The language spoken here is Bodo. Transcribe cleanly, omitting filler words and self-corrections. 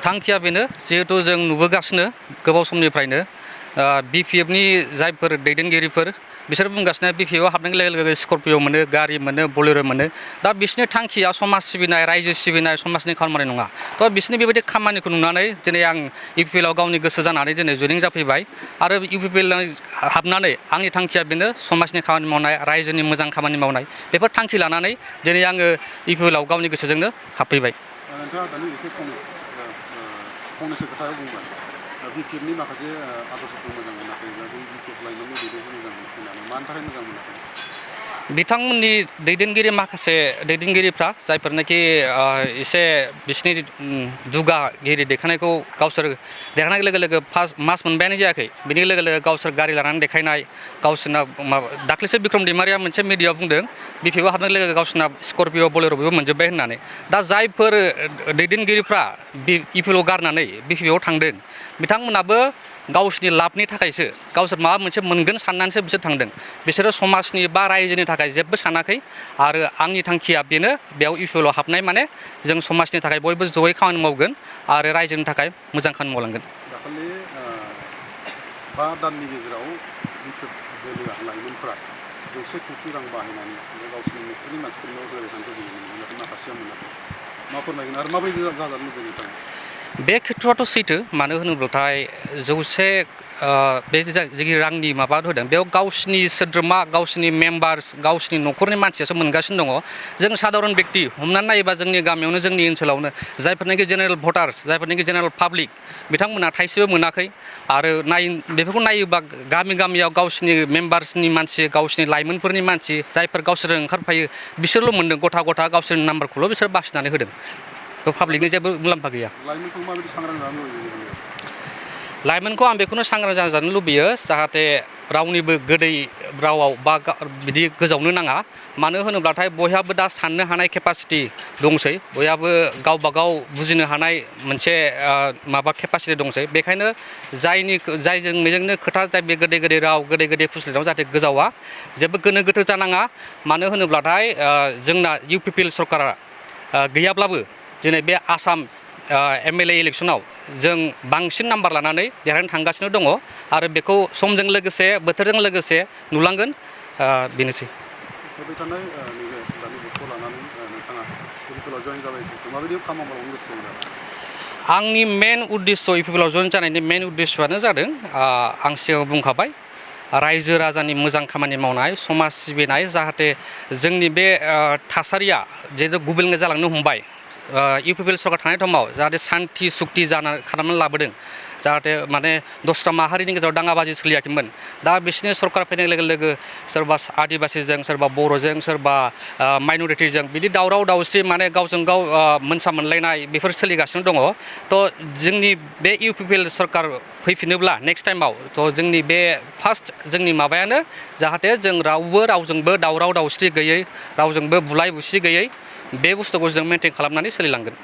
थांखिया बेनो जिहेतु जों नुबोगासिनो गोबाव समनिफ्रायनो बिपिएफनि जायफोर दैदेनगिरिफोर बिसोर बुंगासिनो बिपिएफआव हाबनाय लोगो लोगो स्करपिअ मोनो गारि मोनो बलेर' मोनो दा बिसोरनि थांखिया समाज सिबिनाय रायजो सिबिनाय समाजनि खामानि नङा थ' बिसोरनि बेबायदि खामानिखौ नुनानै दिनै आं इउपिपिएलआव गावनि गोसो जानानै दिनै जयनिं जाफैबाय आरो इउपिपिएलआव हाबनानै आंनि थांखिया बेनो समाजनि खामानि मावनाय रायजोनि मोजां खामानि मावनाय बेफोर थांखि लानानै दिनै आङो इउपिपिएलआव गावनि गोसोजोंनो हाबफैबाय। नोंथाङा दानि एसे फंनैसो खोथा बुंबाय बिपिएफनि माखासे आदर्शखौ मोजां मोनाखैब्ला बै बिपिएफ लाइमोननि दैदेनखौ मोजां मोनाखै मानि थाखाय मोजां मोनाखै? बिथांमोननि दैदेनगिरि माखासे दैदेनगिरिफ्रा जायफोरनाखि एसे बिसिनि दुगागिरि देखायनायखौ गावसोर देरहानाय लोगो लोगो मास मोनबायानो जायाखै बिनि लोगो लोगो गावसोर गारि लानानै देखायनाय गावसोरना दाख्लैसो बिक्रम दैमारिया मोनसे मिडियाआव बुंदों बिपिएफआव हाबनाय लोगो लोगो गावसोरना स्करपिअ बलेर' बेबो मोनजोब्बाय होननानै दा जायफोर दैदेनगिरिफ्रा इउपिपिएलआव गारनानै बिपिएफआव थांदों बिथांमोनाबो गावसोरनि लाबनि थाखायसो गावसोर माबा मोनसे मोनगोन साननानैसो बिसोर थांदों बिसोरो समाजनि बा रायजोनि थाखाय जेबो सानाखै आरो आंनि थांखिया बेनो बेयाव इउपिपिएलआव हाबनाय माने जों समाजनि थाखाय बयबो जयै खामानि मावगोन आरो रायजोनि थाखाय मोजां खामानि मावलांगोन। दाखालि 5 दाननि गेजेराव बिपिएफ बोलोआ लाइमोनफोरा 100 कोटि रां बाहायनानै गावसोरनि न'खरनि मानसिफोरनो होनायखौ जों नुनो मोनो नाथाय माखासेया मोनाखै मा फोरमायगोन आरो माबोरै जाजानो लुबैयो नोंथाङा? बे खेथ्रआथ' सैथो मानो होनोब्लाथाय 100 बे जि रांनि माबा होदों बेयाव गावसिनि सोद्रोमा गावसिनि मेम्बार्स गावसिनि न'खरनि मानसियासो मोनगासिनो दङ जों साधारन बेक्ति हमनानै नायोबा जोंनि गामियावनो जोंनि ओनसोलावनो जायफोरनाखि जेनेरेल भटार्स जायफोरनाखि जेनेरेल पाब्लिक बिथांमोना थाइसेबो मोनाखै आरो बेफोरखौ नायोबा गामि गामियाव गावसिनि मेम्बार्सनि मानसि गावसिनि लाइमोनफोरनि मानसि जायफोर गावसोरजों ओंखारफायो बिसोरल' मोनदों गथा गथा गावसोरनि नाम्बारखौल' बिसोर बासिनानै होदों पाब्लिकनि जेबो मुलाम्फा गैया। लाइमोनखौ माबायदि सांग्रां जानो लुबैयो? लाइमोनखौ आं बेखौनो सांग्रां जानो लुबैयो जाहाथे रावनिबो गोदै रावाव बा बिदि गोजावनो नाङा मानो होनोब्लाथाय बयहाबो दा साननो हानाय केपासिटि दंसै बयहाबो गावबा गाव बुजिनो हानाय मोनसे माबा केपासिटि दंसै बेखायनो जायजों मेजोंनो खोथा जाय बे गोदै गोदै राव गोदै गोदै फुस्लिटाव जाहाथे गोजावा जेबो गोनो गोथो जानाङा मानो होनोब्लाथाय जोंना इउपिपिएल सरकारा गैयाब्लाबो दिनै बे आसाम एमएलए इलेक्सनाव जों बांसिन नाम्बार लानानै देरहानो थांगासिनो दङ आरो बेखौ समजों लोगोसे बोथोरजों लोगोसे नुलांगोन बेनोसै। फैबाय थानाय नैबे दानि भटखौ लानानै नोंथाङा इउपिपिएलआव जयेन जाबाय माबायदि खामानि मावनो गोसो दं? आंनि मेन उद्देश्य इउपिपिएलआव जयेन जानायनि मेन उद्देश्यआनो जादों आं सिगाङाव बुंखाबाय रायजो राजानि मोजां खामानि मावनाय समाज सिबिनाय जाहाथे जोंनि बे थासारिया जिहेतु गुबुंले जालांनो हमबाय इउपिपिएल सरकार थानाय समाव जाहाथे सान्थि सुक्ति खालामनानै लाबोदों जाहाथे माने दस्रा माहारिनि गेजेराव दाङाबाजि सोलियाखैमोन दा बिसोरनि सरकार फैनाय लोगो लोगो सोरबा आदिबासिजों सोरबा बर'जों सोरबा माइन'रिटिजों बिदि दावराव दावसि माने गावजों गाव मोनसा मोनलायनाय बेफोर सोलिगासिनो दङ थ' जोंनि बे इउपिपिएल सरकार फैफिनोब्ला नेक्स्ट टाइमाव थ' जोंनि बे फार्स्ट जोंनि माबायानो जाहाथे जों रावजोंबो दावराव दावसि गैयै रावजोंबो बुलाय बुसि गैयै बे बुस्थुखौ जों मेनटेन खालामनानै सोलिलांगोन।